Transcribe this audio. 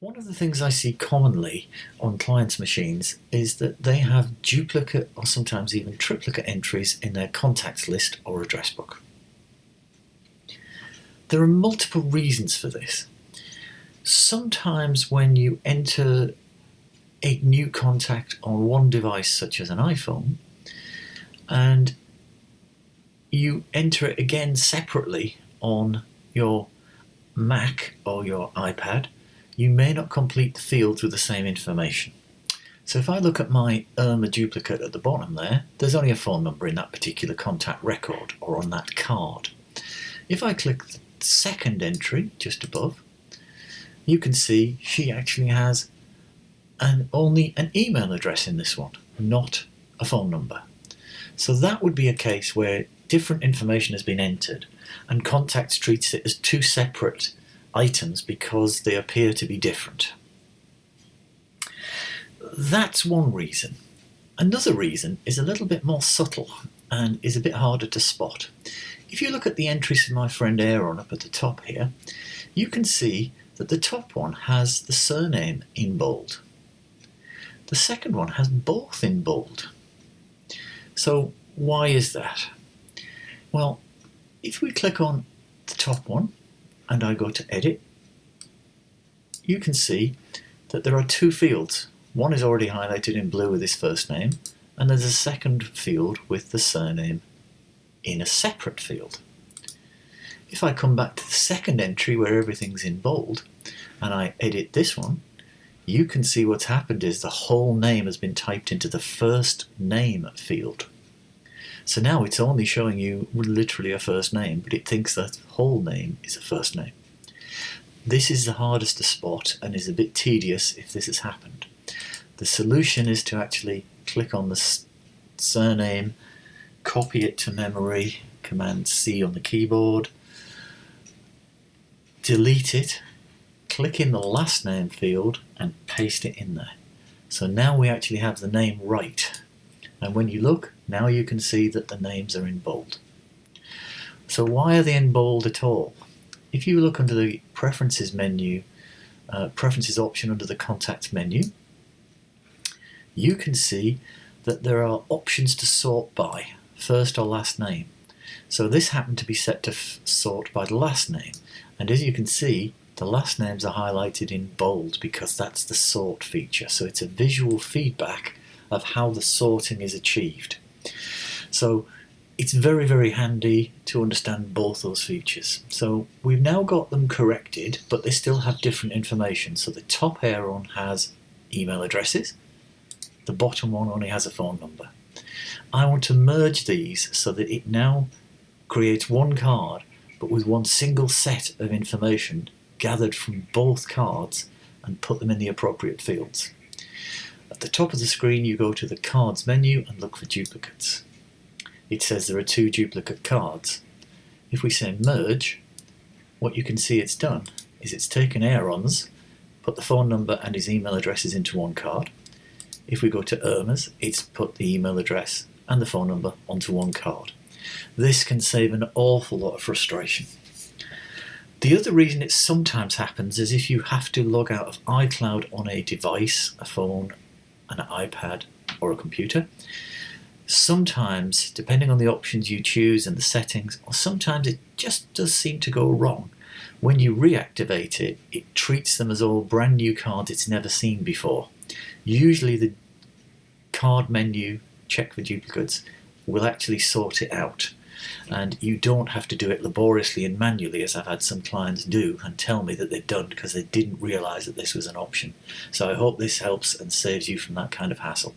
One of the things I see commonly on clients' machines is that they have duplicate or sometimes even triplicate entries in their contacts list or address book. There are multiple reasons for this. Sometimes when you enter a new contact on one device, such as an iPhone, and you enter it again separately on your Mac or your iPad, you may not complete the fields with the same information. So if I look at my IRMA duplicate at the bottom there, there's only a phone number in that particular contact record or on that card. If I click the second entry just above, you can see she actually has only an email address in this one, not a phone number. So that would be a case where different information has been entered and Contacts treats it as two separate items because they appear to be different. That's one reason. Another reason is a little bit more subtle and is a bit harder to spot. If you look at the entries for my friend Aaron up at the top here, you can see that the top one has the surname in bold. The second one has both in bold. So why is that? Well, if we click on the top one and I go to edit, you can see that there are two fields. One is already highlighted in blue with his first name, and there's a second field with the surname in a separate field. If I come back to the second entry where everything's in bold and I edit this one, you can see what's happened is the whole name has been typed into the first name field. So now it's only showing you literally a first name, but it thinks that whole name is a first name. This is the hardest to spot and is a bit tedious if this has happened. The solution is to actually click on the surname, copy it to memory, Command C on the keyboard, delete it, click in the last name field and paste it in there. So now we actually have the name right. And when you look, now you can see that the names are in bold. So why are they in bold at all? If you look under the Preferences menu, Preferences option under the Contacts menu, you can see that there are options to sort by, first or last name. So this happened to be set to sort by the last name. And as you can see, the last names are highlighted in bold because that's the sort feature. So it's a visual feedback of how the sorting is achieved. So it's very, very handy to understand both those features. So we've now got them corrected, but they still have different information. So the top Aaron has email addresses, the bottom one only has a phone number. I want to merge these so that it now creates one card, but with one single set of information gathered from both cards and put them in the appropriate fields. At the top of the screen, you go to the Cards menu and look for duplicates. It says there are two duplicate cards. If we say Merge, what you can see it's done is it's taken Aaron's, put the phone number and his email addresses into one card. If we go to IRMA's, it's put the email address and the phone number onto one card. This can save an awful lot of frustration. The other reason it sometimes happens is if you have to log out of iCloud on a device, a phone, an iPad or a computer. Sometimes, depending on the options you choose and the settings, or sometimes it just does seem to go wrong. When you reactivate it, it treats them as all brand new cards it's never seen before. Usually the card menu, check for duplicates, will actually sort it out. And you don't have to do it laboriously and manually, as I've had some clients do and tell me that they've done because they didn't realise that this was an option. So I hope this helps and saves you from that kind of hassle.